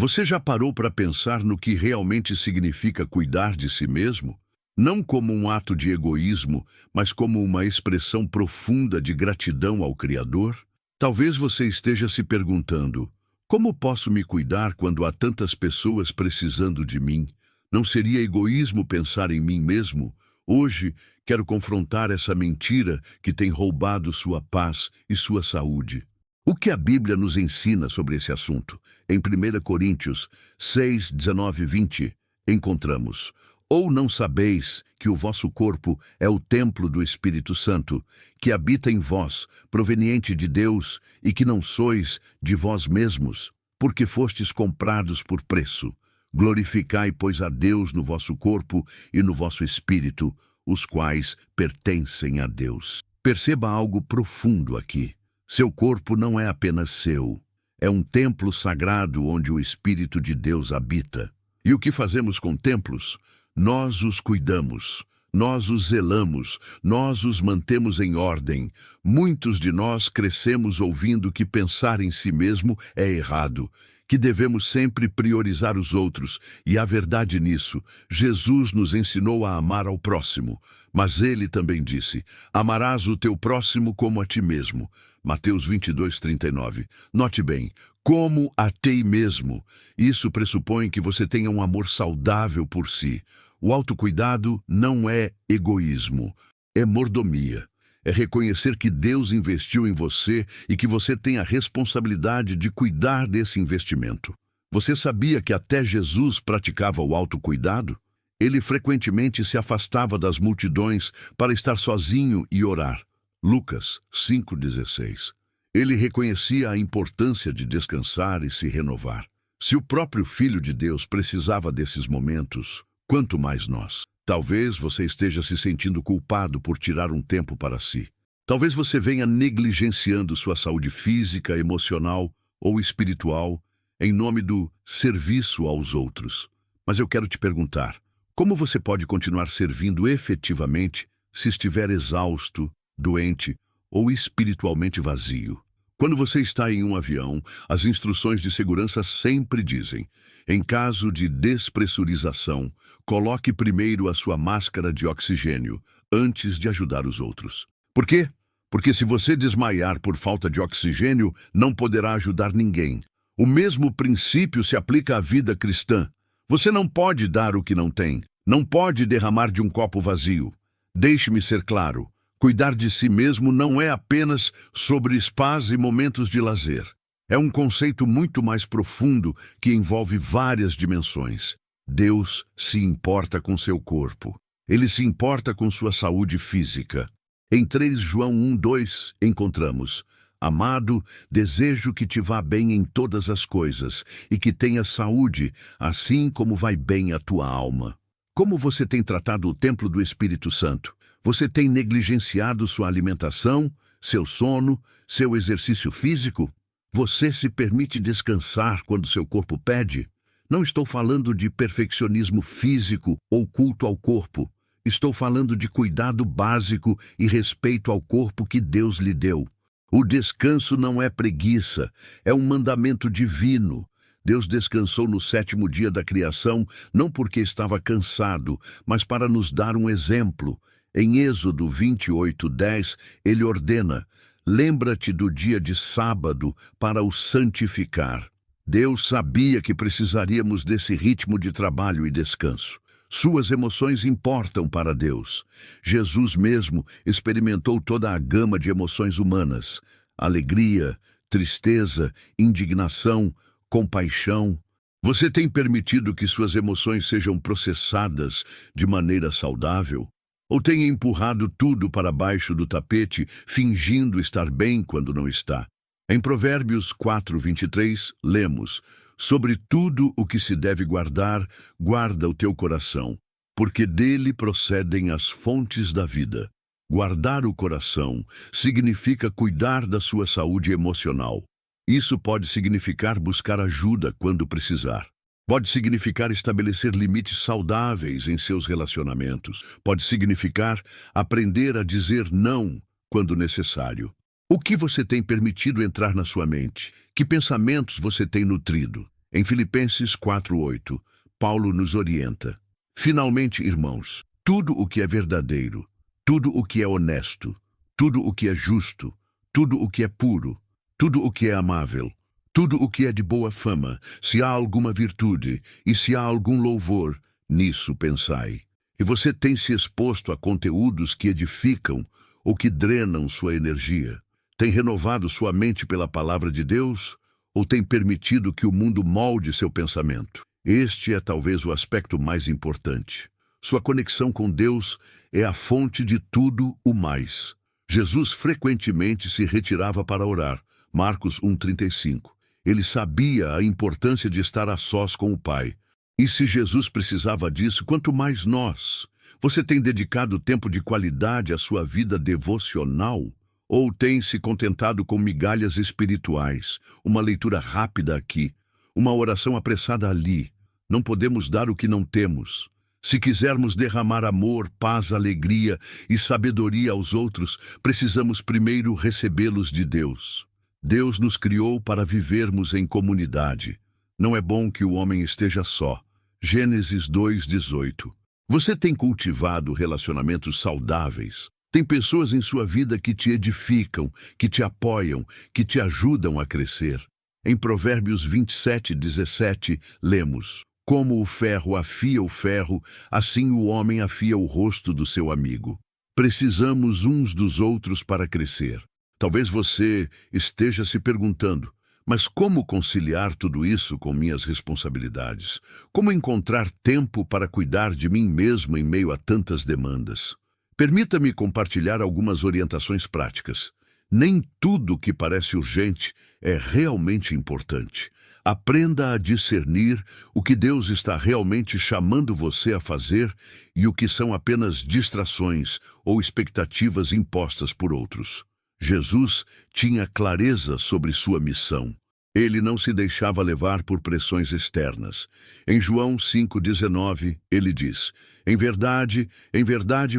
Você já parou para pensar no que realmente significa cuidar de si mesmo? Não como um ato de egoísmo, mas como uma expressão profunda de gratidão ao Criador? Talvez você esteja se perguntando: como posso me cuidar quando há tantas pessoas precisando de mim? Não seria egoísmo pensar em mim mesmo? Hoje, quero confrontar essa mentira que tem roubado sua paz e sua saúde. O que a Bíblia nos ensina sobre esse assunto? Em 1 Coríntios 6, 19 e 20, encontramos: ou não sabeis que o vosso corpo é o templo do Espírito Santo, que habita em vós, proveniente de Deus, e que não sois de vós mesmos, porque fostes comprados por preço? Glorificai, pois, a Deus no vosso corpo e no vosso espírito, os quais pertencem a Deus. Perceba algo profundo aqui. Seu corpo não é apenas seu. É um templo sagrado onde o Espírito de Deus habita. E o que fazemos com templos? Nós os cuidamos, nós os zelamos, nós os mantemos em ordem. Muitos de nós crescemos ouvindo que pensar em si mesmo é errado, que devemos sempre priorizar os outros, e há verdade nisso. Jesus nos ensinou a amar ao próximo, mas ele também disse: amarás o teu próximo como a ti mesmo. Mateus 22, 39. Note bem, como a ti mesmo. Isso pressupõe que você tenha um amor saudável por si. O autocuidado não é egoísmo, é mordomia. É reconhecer que Deus investiu em você e que você tem a responsabilidade de cuidar desse investimento. Você sabia que até Jesus praticava o autocuidado? Ele frequentemente se afastava das multidões para estar sozinho e orar. Lucas 5,16. Ele reconhecia a importância de descansar e se renovar. Se o próprio Filho de Deus precisava desses momentos, quanto mais nós. Talvez você esteja se sentindo culpado por tirar um tempo para si. Talvez você venha negligenciando sua saúde física, emocional ou espiritual em nome do serviço aos outros. Mas eu quero te perguntar: como você pode continuar servindo efetivamente se estiver exausto, doente ou espiritualmente vazio? Quando você está em um avião, as instruções de segurança sempre dizem: em caso de despressurização, coloque primeiro a sua máscara de oxigênio, antes de ajudar os outros. Por quê? Porque se você desmaiar por falta de oxigênio, não poderá ajudar ninguém. O mesmo princípio se aplica à vida cristã. Você não pode dar o que não tem, não pode derramar de um copo vazio. Deixe-me ser claro. Cuidar de si mesmo não é apenas sobre spas e momentos de lazer. É um conceito muito mais profundo que envolve várias dimensões. Deus se importa com seu corpo. Ele se importa com sua saúde física. Em 3 João 1:2 encontramos: amado, desejo que te vá bem em todas as coisas e que tenhas saúde, assim como vai bem a tua alma. Como você tem tratado o templo do Espírito Santo? Você tem negligenciado sua alimentação, seu sono, seu exercício físico? Você se permite descansar quando seu corpo pede? Não estou falando de perfeccionismo físico ou culto ao corpo. Estou falando de cuidado básico e respeito ao corpo que Deus lhe deu. O descanso não é preguiça, é um mandamento divino. Deus descansou no 7º dia da criação, não porque estava cansado, mas para nos dar um exemplo. Em Êxodo 28:10, ele ordena: lembra-te do dia de sábado para o santificar. Deus sabia que precisaríamos desse ritmo de trabalho e descanso. Suas emoções importam para Deus. Jesus mesmo experimentou toda a gama de emoções humanas: alegria, tristeza, indignação, compaixão. Você tem permitido que suas emoções sejam processadas de maneira saudável? Ou tem empurrado tudo para baixo do tapete, fingindo estar bem quando não está? Em Provérbios 4:23, lemos: sobre tudo o que se deve guardar, guarda o teu coração, porque dele procedem as fontes da vida. Guardar o coração significa cuidar da sua saúde emocional. Isso pode significar buscar ajuda quando precisar. Pode significar estabelecer limites saudáveis em seus relacionamentos. Pode significar aprender a dizer não quando necessário. O que você tem permitido entrar na sua mente? Que pensamentos você tem nutrido? Em Filipenses 4:8, Paulo nos orienta: finalmente, irmãos, tudo o que é verdadeiro, tudo o que é honesto, tudo o que é justo, tudo o que é puro, tudo o que é amável, tudo o que é de boa fama, se há alguma virtude e se há algum louvor, nisso pensai. E você tem se exposto a conteúdos que edificam ou que drenam sua energia? Tem renovado sua mente pela palavra de Deus ou tem permitido que o mundo molde seu pensamento? Este é talvez o aspecto mais importante. Sua conexão com Deus é a fonte de tudo o mais. Jesus frequentemente se retirava para orar. Marcos 1:35. Ele sabia a importância de estar a sós com o Pai. E se Jesus precisava disso, quanto mais nós? Você tem dedicado tempo de qualidade à sua vida devocional? Ou tem se contentado com migalhas espirituais, uma leitura rápida aqui, uma oração apressada ali? Não podemos dar o que não temos. Se quisermos derramar amor, paz, alegria e sabedoria aos outros, precisamos primeiro recebê-los de Deus. Deus nos criou para vivermos em comunidade. Não é bom que o homem esteja só. Gênesis 2:18. Você tem cultivado relacionamentos saudáveis? Tem pessoas em sua vida que te edificam, que te apoiam, que te ajudam a crescer? Em Provérbios 27:17, lemos: como o ferro afia o ferro, assim o homem afia o rosto do seu amigo. Precisamos uns dos outros para crescer. Talvez você esteja se perguntando: mas como conciliar tudo isso com minhas responsabilidades? Como encontrar tempo para cuidar de mim mesmo em meio a tantas demandas? Permita-me compartilhar algumas orientações práticas. Nem tudo que parece urgente é realmente importante. Aprenda a discernir o que Deus está realmente chamando você a fazer e o que são apenas distrações ou expectativas impostas por outros. Jesus tinha clareza sobre sua missão. Ele não se deixava levar por pressões externas. Em João 5:19, ele diz: em verdade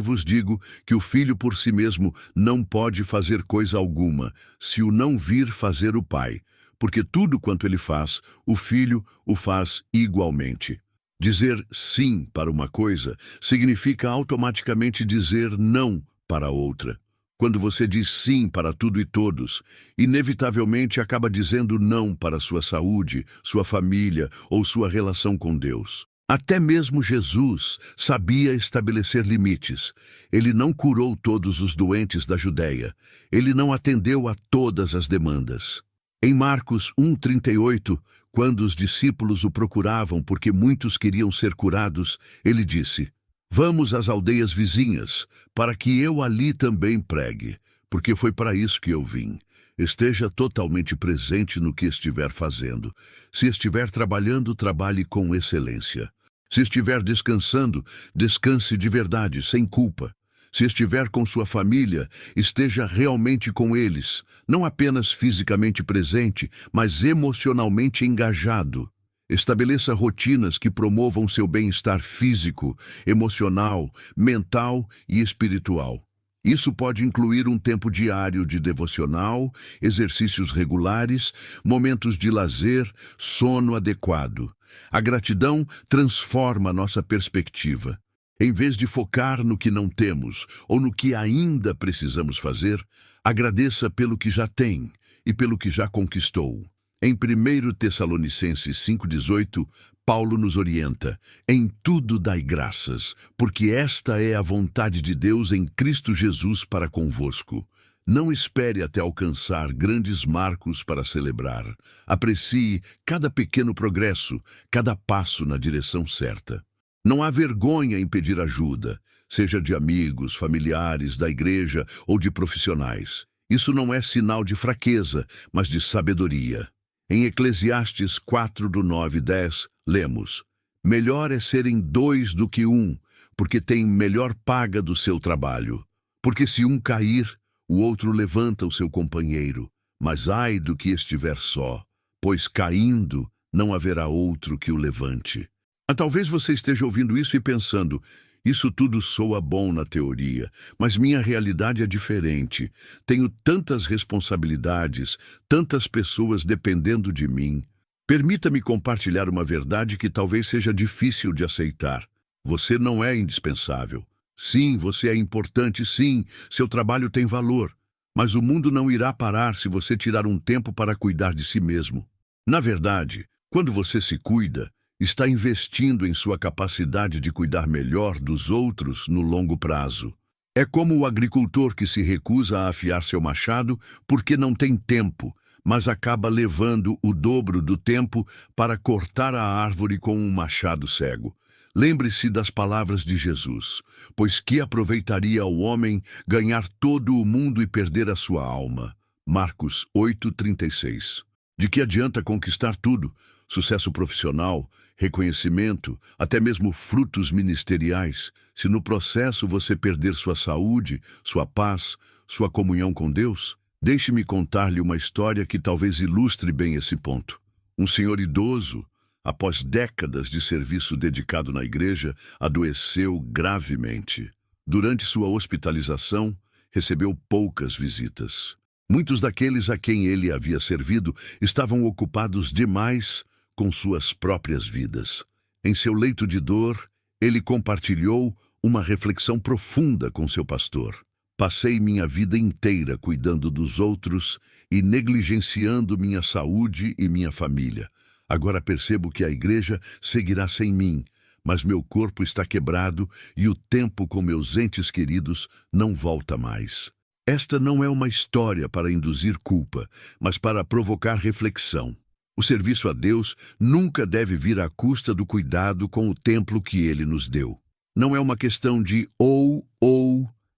vos digo que o Filho por si mesmo não pode fazer coisa alguma, se o não vir fazer o Pai, porque tudo quanto ele faz, o Filho o faz igualmente. Dizer sim para uma coisa significa automaticamente dizer não para outra. Quando você diz sim para tudo e todos, inevitavelmente acaba dizendo não para sua saúde, sua família ou sua relação com Deus. Até mesmo Jesus sabia estabelecer limites. Ele não curou todos os doentes da Judéia. Ele não atendeu a todas as demandas. Em Marcos 1:38, quando os discípulos o procuravam porque muitos queriam ser curados, ele disse: vamos às aldeias vizinhas, para que eu ali também pregue, porque foi para isso que eu vim. Esteja totalmente presente no que estiver fazendo. Se estiver trabalhando, trabalhe com excelência. Se estiver descansando, descanse de verdade, sem culpa. Se estiver com sua família, esteja realmente com eles, não apenas fisicamente presente, mas emocionalmente engajado. Estabeleça rotinas que promovam seu bem-estar físico, emocional, mental e espiritual. Isso pode incluir um tempo diário de devocional, exercícios regulares, momentos de lazer, sono adequado. A gratidão transforma nossa perspectiva. Em vez de focar no que não temos ou no que ainda precisamos fazer, agradeça pelo que já tem e pelo que já conquistou. Em 1 Tessalonicenses 5:18, Paulo nos orienta: em tudo dai graças, porque esta é a vontade de Deus em Cristo Jesus para convosco. Não espere até alcançar grandes marcos para celebrar. Aprecie cada pequeno progresso, cada passo na direção certa. Não há vergonha em pedir ajuda, seja de amigos, familiares, da igreja ou de profissionais. Isso não é sinal de fraqueza, mas de sabedoria. Em Eclesiastes 4:9-10, lemos: melhor é serem 2 do que 1, porque tem melhor paga do seu trabalho. Porque se um cair, o outro levanta o seu companheiro. Mas ai do que estiver só, pois caindo não haverá outro que o levante. Talvez você esteja ouvindo isso e pensando: isso tudo soa bom na teoria, mas minha realidade é diferente. Tenho tantas responsabilidades, tantas pessoas dependendo de mim. Permita-me compartilhar uma verdade que talvez seja difícil de aceitar. Você não é indispensável. Sim, você é importante, sim, seu trabalho tem valor. Mas o mundo não irá parar se você tirar um tempo para cuidar de si mesmo. Na verdade, quando você se cuida, está investindo em sua capacidade de cuidar melhor dos outros no longo prazo. É como o agricultor que se recusa a afiar seu machado porque não tem tempo, mas acaba levando o dobro do tempo para cortar a árvore com um machado cego. Lembre-se das palavras de Jesus, pois que aproveitaria ao homem ganhar todo o mundo e perder a sua alma? Marcos 8,36. De que adianta conquistar tudo? Sucesso profissional, reconhecimento, até mesmo frutos ministeriais, se no processo você perder sua saúde, sua paz, sua comunhão com Deus? Deixe-me contar-lhe uma história que talvez ilustre bem esse ponto. Um senhor idoso, após décadas de serviço dedicado na igreja, adoeceu gravemente. Durante sua hospitalização, recebeu poucas visitas. Muitos daqueles a quem ele havia servido estavam ocupados demais com suas próprias vidas. Em seu leito de dor, ele compartilhou uma reflexão profunda com seu pastor. Passei minha vida inteira cuidando dos outros e negligenciando minha saúde e minha família. Agora percebo que a igreja seguirá sem mim, mas meu corpo está quebrado e o tempo com meus entes queridos não volta mais. Esta não é uma história para induzir culpa, mas para provocar reflexão. O serviço a Deus nunca deve vir à custa do cuidado com o templo que Ele nos deu. Não é uma questão de ou,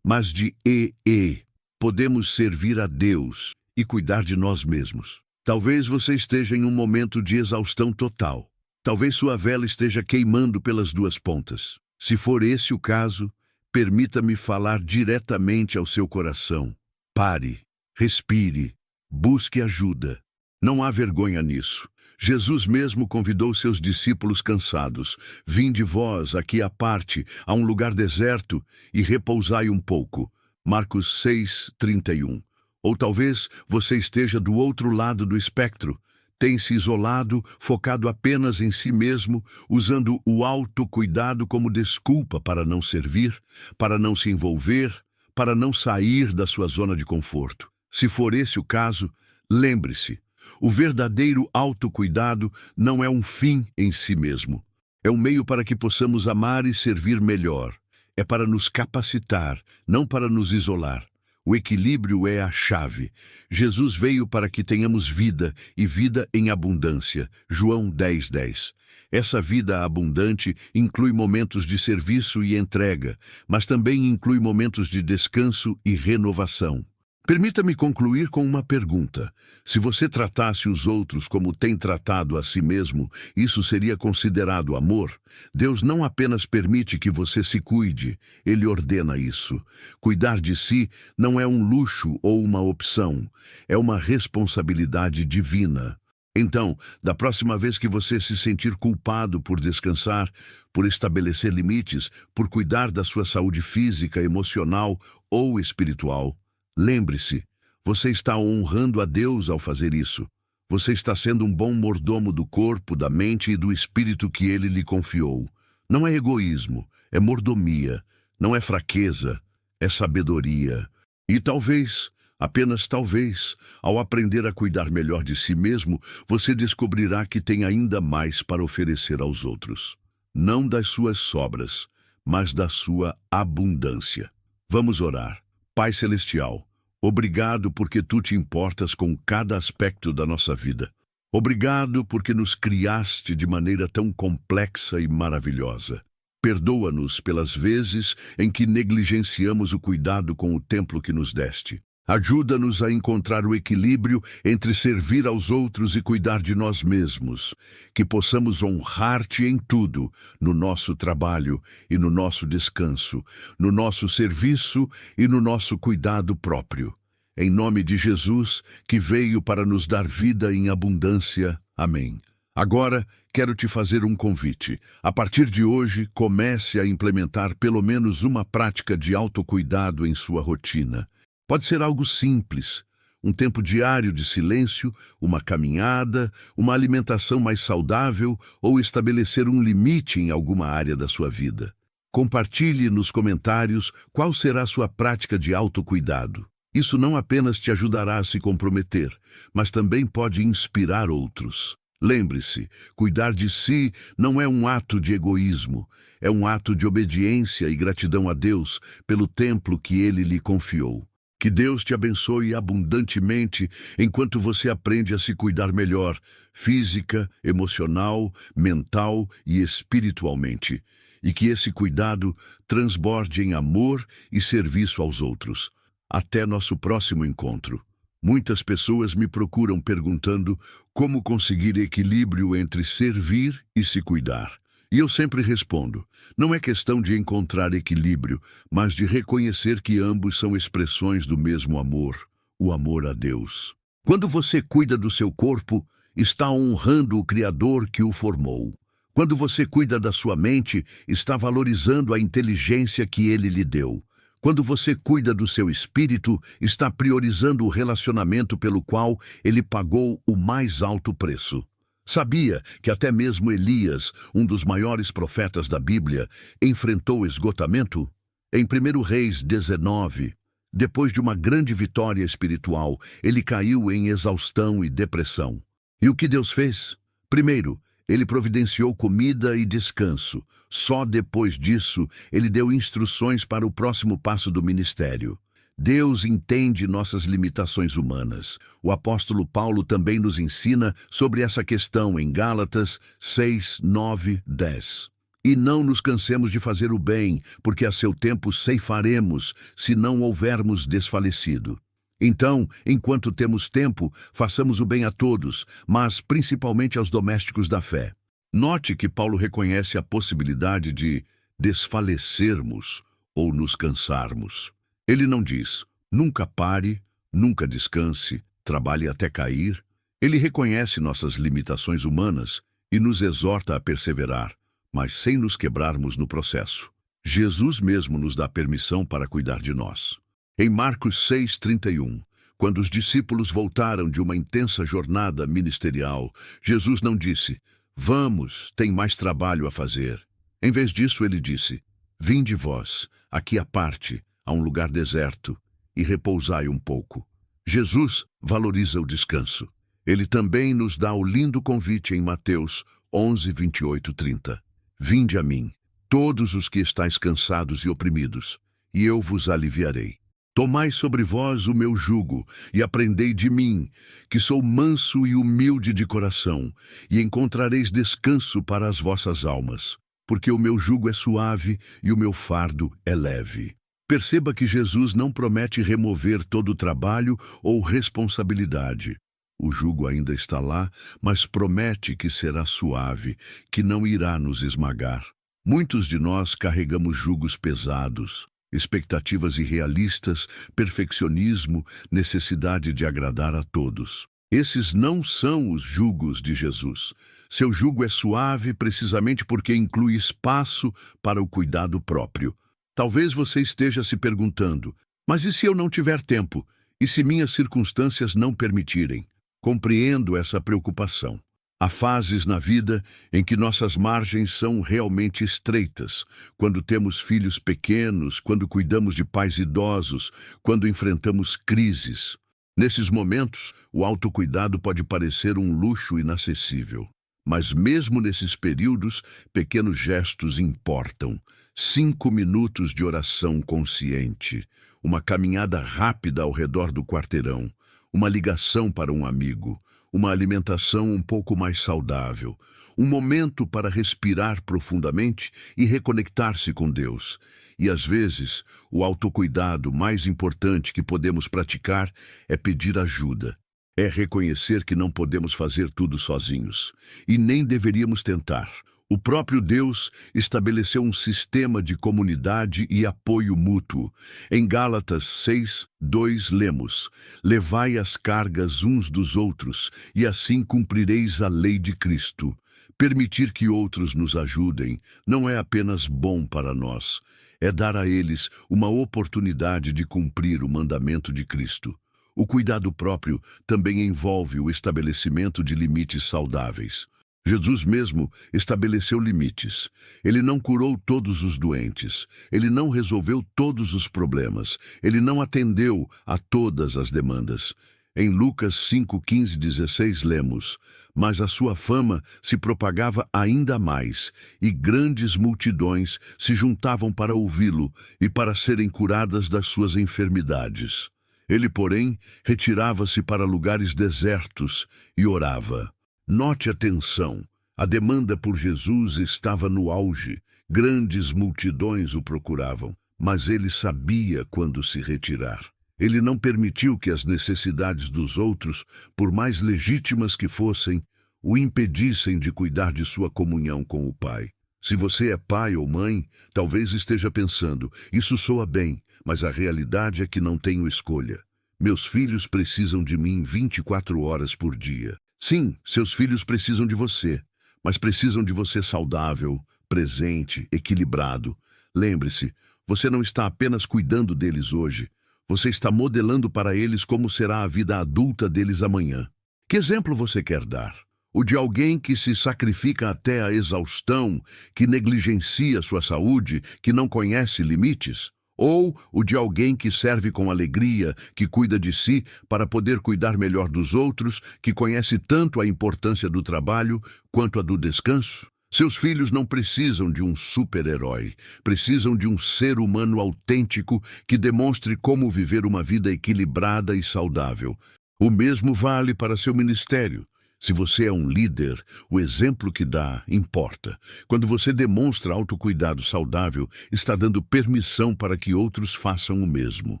mas de e. Podemos servir a Deus e cuidar de nós mesmos. Talvez você esteja em um momento de exaustão total. Talvez sua vela esteja queimando pelas duas pontas. Se for esse o caso, permita-me falar diretamente ao seu coração. Pare, respire, busque ajuda. Não há vergonha nisso. Jesus mesmo convidou seus discípulos cansados. Vinde vós aqui à parte, a um lugar deserto, e repousai um pouco. Marcos 6:31. Ou talvez você esteja do outro lado do espectro. Tem-se isolado, focado apenas em si mesmo, usando o autocuidado como desculpa para não servir, para não se envolver, para não sair da sua zona de conforto. Se for esse o caso, lembre-se, o verdadeiro autocuidado não é um fim em si mesmo. É um meio para que possamos amar e servir melhor. É para nos capacitar, não para nos isolar. O equilíbrio é a chave. Jesus veio para que tenhamos vida, e vida em abundância. João 10:10. Essa vida abundante inclui momentos de serviço e entrega, mas também inclui momentos de descanso e renovação. Permita-me concluir com uma pergunta. Se você tratasse os outros como tem tratado a si mesmo, isso seria considerado amor? Deus não apenas permite que você se cuide, Ele ordena isso. Cuidar de si não é um luxo ou uma opção, é uma responsabilidade divina. Então, da próxima vez que você se sentir culpado por descansar, por estabelecer limites, por cuidar da sua saúde física, emocional ou espiritual, lembre-se, você está honrando a Deus ao fazer isso. Você está sendo um bom mordomo do corpo, da mente e do espírito que Ele lhe confiou. Não é egoísmo, é mordomia. Não é fraqueza, é sabedoria. E talvez, apenas talvez, ao aprender a cuidar melhor de si mesmo, você descobrirá que tem ainda mais para oferecer aos outros. Não das suas sobras, mas da sua abundância. Vamos orar. Pai Celestial, obrigado porque Tu te importas com cada aspecto da nossa vida. Obrigado porque nos criaste de maneira tão complexa e maravilhosa. Perdoa-nos pelas vezes em que negligenciamos o cuidado com o templo que nos deste. Ajuda-nos a encontrar o equilíbrio entre servir aos outros e cuidar de nós mesmos, que possamos honrar-te em tudo, no nosso trabalho e no nosso descanso, no nosso serviço e no nosso cuidado próprio. Em nome de Jesus, que veio para nos dar vida em abundância. Amém. Agora, quero te fazer um convite. A partir de hoje, comece a implementar pelo menos uma prática de autocuidado em sua rotina. Pode ser algo simples, um tempo diário de silêncio, uma caminhada, uma alimentação mais saudável ou estabelecer um limite em alguma área da sua vida. Compartilhe nos comentários qual será a sua prática de autocuidado. Isso não apenas te ajudará a se comprometer, mas também pode inspirar outros. Lembre-se, cuidar de si não é um ato de egoísmo, é um ato de obediência e gratidão a Deus pelo templo que Ele lhe confiou. Que Deus te abençoe abundantemente enquanto você aprende a se cuidar melhor, física, emocional, mental e espiritualmente. E que esse cuidado transborde em amor e serviço aos outros. Até nosso próximo encontro. Muitas pessoas me procuram perguntando como conseguir equilíbrio entre servir e se cuidar. E eu sempre respondo, não é questão de encontrar equilíbrio, mas de reconhecer que ambos são expressões do mesmo amor, o amor a Deus. Quando você cuida do seu corpo, está honrando o Criador que o formou. Quando você cuida da sua mente, está valorizando a inteligência que Ele lhe deu. Quando você cuida do seu espírito, está priorizando o relacionamento pelo qual Ele pagou o mais alto preço. Sabia que até mesmo Elias, um dos maiores profetas da Bíblia, enfrentou esgotamento? Em 1 Reis 19, depois de uma grande vitória espiritual, ele caiu em exaustão e depressão. E o que Deus fez? Primeiro, Ele providenciou comida e descanso. Só depois disso, Ele deu instruções para o próximo passo do ministério. Deus entende nossas limitações humanas. O apóstolo Paulo também nos ensina sobre essa questão em Gálatas 6, 9, 10. E não nos cansemos de fazer o bem, porque a seu tempo ceifaremos, se não houvermos desfalecido. Então, enquanto temos tempo, façamos o bem a todos, mas principalmente aos domésticos da fé. Note que Paulo reconhece a possibilidade de desfalecermos ou nos cansarmos. Ele não diz, nunca pare, nunca descanse, trabalhe até cair. Ele reconhece nossas limitações humanas e nos exorta a perseverar, mas sem nos quebrarmos no processo. Jesus mesmo nos dá permissão para cuidar de nós. Em Marcos 6:31, quando os discípulos voltaram de uma intensa jornada ministerial, Jesus não disse, vamos, tem mais trabalho a fazer. Em vez disso, ele disse, vinde vós, aqui à parte, a um lugar deserto, e repousai um pouco. Jesus valoriza o descanso. Ele também nos dá o lindo convite em Mateus 11:28-30. Vinde a mim, todos os que estáis cansados e oprimidos, e eu vos aliviarei. Tomai sobre vós o meu jugo, e aprendei de mim, que sou manso e humilde de coração, e encontrareis descanso para as vossas almas, porque o meu jugo é suave e o meu fardo é leve. Perceba que Jesus não promete remover todo o trabalho ou responsabilidade. O jugo ainda está lá, mas promete que será suave, que não irá nos esmagar. Muitos de nós carregamos jugos pesados, expectativas irrealistas, perfeccionismo, necessidade de agradar a todos. Esses não são os jugos de Jesus. Seu jugo é suave precisamente porque inclui espaço para o cuidado próprio. Talvez você esteja se perguntando, mas e se eu não tiver tempo? E se minhas circunstâncias não permitirem? Compreendo essa preocupação. Há fases na vida em que nossas margens são realmente estreitas, quando temos filhos pequenos, quando cuidamos de pais idosos, quando enfrentamos crises. Nesses momentos, o autocuidado pode parecer um luxo inacessível. Mas mesmo nesses períodos, pequenos gestos importam. 5 minutos de oração consciente, uma caminhada rápida ao redor do quarteirão, uma ligação para um amigo, uma alimentação um pouco mais saudável, um momento para respirar profundamente e reconectar-se com Deus. E às vezes, o autocuidado mais importante que podemos praticar é pedir ajuda. É reconhecer que não podemos fazer tudo sozinhos, e nem deveríamos tentar. O próprio Deus estabeleceu um sistema de comunidade e apoio mútuo. Em Gálatas 6:2 lemos, levai as cargas uns dos outros, e assim cumprireis a lei de Cristo. Permitir que outros nos ajudem não é apenas bom para nós, é dar a eles uma oportunidade de cumprir o mandamento de Cristo. O cuidado próprio também envolve o estabelecimento de limites saudáveis. Jesus mesmo estabeleceu limites. Ele não curou todos os doentes. Ele não resolveu todos os problemas. Ele não atendeu a todas as demandas. Em Lucas 5:15-16 lemos: mas a sua fama se propagava ainda mais, e grandes multidões se juntavam para ouvi-lo e para serem curadas das suas enfermidades. Ele, porém, retirava-se para lugares desertos e orava. Note a tensão. A demanda por Jesus estava no auge. Grandes multidões o procuravam, mas ele sabia quando se retirar. Ele não permitiu que as necessidades dos outros, por mais legítimas que fossem, o impedissem de cuidar de sua comunhão com o Pai. Se você é pai ou mãe, talvez esteja pensando: isso soa bem, mas a realidade é que não tenho escolha. Meus filhos precisam de mim 24 horas por dia. Sim, seus filhos precisam de você, mas precisam de você saudável, presente, equilibrado. Lembre-se, você não está apenas cuidando deles hoje, você está modelando para eles como será a vida adulta deles amanhã. Que exemplo você quer dar? O de alguém que se sacrifica até a exaustão, que negligencia sua saúde, que não conhece limites? Ou o de alguém que serve com alegria, que cuida de si para poder cuidar melhor dos outros, que conhece tanto a importância do trabalho quanto a do descanso? Seus filhos não precisam de um super-herói, precisam de um ser humano autêntico que demonstre como viver uma vida equilibrada e saudável. O mesmo vale para seu ministério. Se você é um líder, o exemplo que dá importa. Quando você demonstra autocuidado saudável, está dando permissão para que outros façam o mesmo.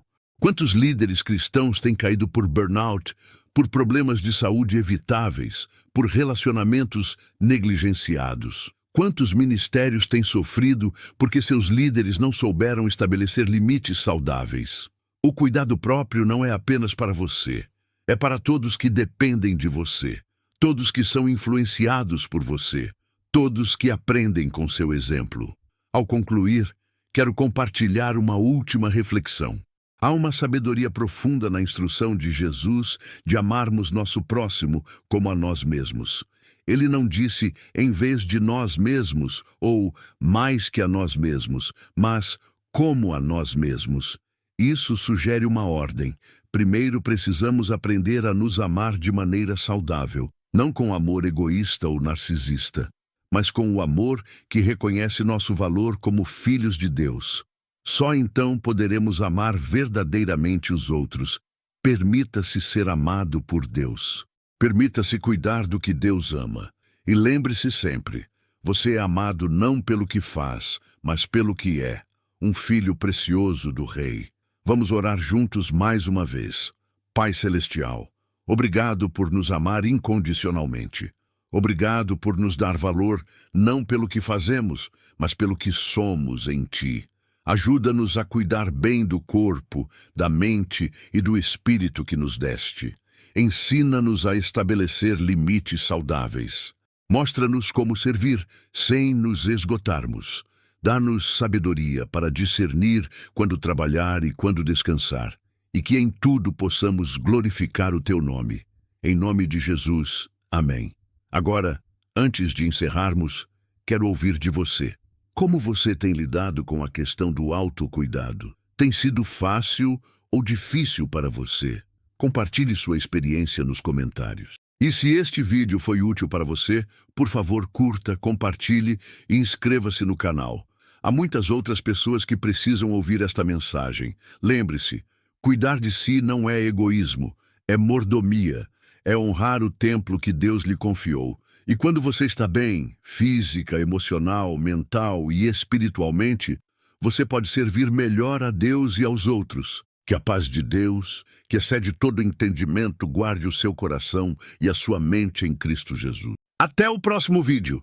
Quantos líderes cristãos têm caído por burnout, por problemas de saúde evitáveis, por relacionamentos negligenciados? Quantos ministérios têm sofrido porque seus líderes não souberam estabelecer limites saudáveis? O cuidado próprio não é apenas para você, é para todos que dependem de você. Todos que são influenciados por você, todos que aprendem com seu exemplo. Ao concluir, quero compartilhar uma última reflexão. Há uma sabedoria profunda na instrução de Jesus de amarmos nosso próximo como a nós mesmos. Ele não disse em vez de nós mesmos ou mais que a nós mesmos, mas como a nós mesmos. Isso sugere uma ordem. Primeiro precisamos aprender a nos amar de maneira saudável. Não com amor egoísta ou narcisista, mas com o amor que reconhece nosso valor como filhos de Deus. Só então poderemos amar verdadeiramente os outros. Permita-se ser amado por Deus. Permita-se cuidar do que Deus ama. E lembre-se sempre, você é amado não pelo que faz, mas pelo que é, um filho precioso do Rei. Vamos orar juntos mais uma vez. Pai Celestial, obrigado por nos amar incondicionalmente. Obrigado por nos dar valor, não pelo que fazemos, mas pelo que somos em Ti. Ajuda-nos a cuidar bem do corpo, da mente e do espírito que nos deste. Ensina-nos a estabelecer limites saudáveis. Mostra-nos como servir, sem nos esgotarmos. Dá-nos sabedoria para discernir quando trabalhar e quando descansar. E que em tudo possamos glorificar o Teu nome. Em nome de Jesus. Amém. Agora, antes de encerrarmos, quero ouvir de você. Como você tem lidado com a questão do autocuidado? Tem sido fácil ou difícil para você? Compartilhe sua experiência nos comentários. E se este vídeo foi útil para você, por favor, curta, compartilhe e inscreva-se no canal. Há muitas outras pessoas que precisam ouvir esta mensagem. Lembre-se, cuidar de si não é egoísmo, é mordomia, é honrar o templo que Deus lhe confiou. E quando você está bem, física, emocional, mental e espiritualmente, você pode servir melhor a Deus e aos outros. Que a paz de Deus, que excede todo entendimento, guarde o seu coração e a sua mente em Cristo Jesus. Até o próximo vídeo!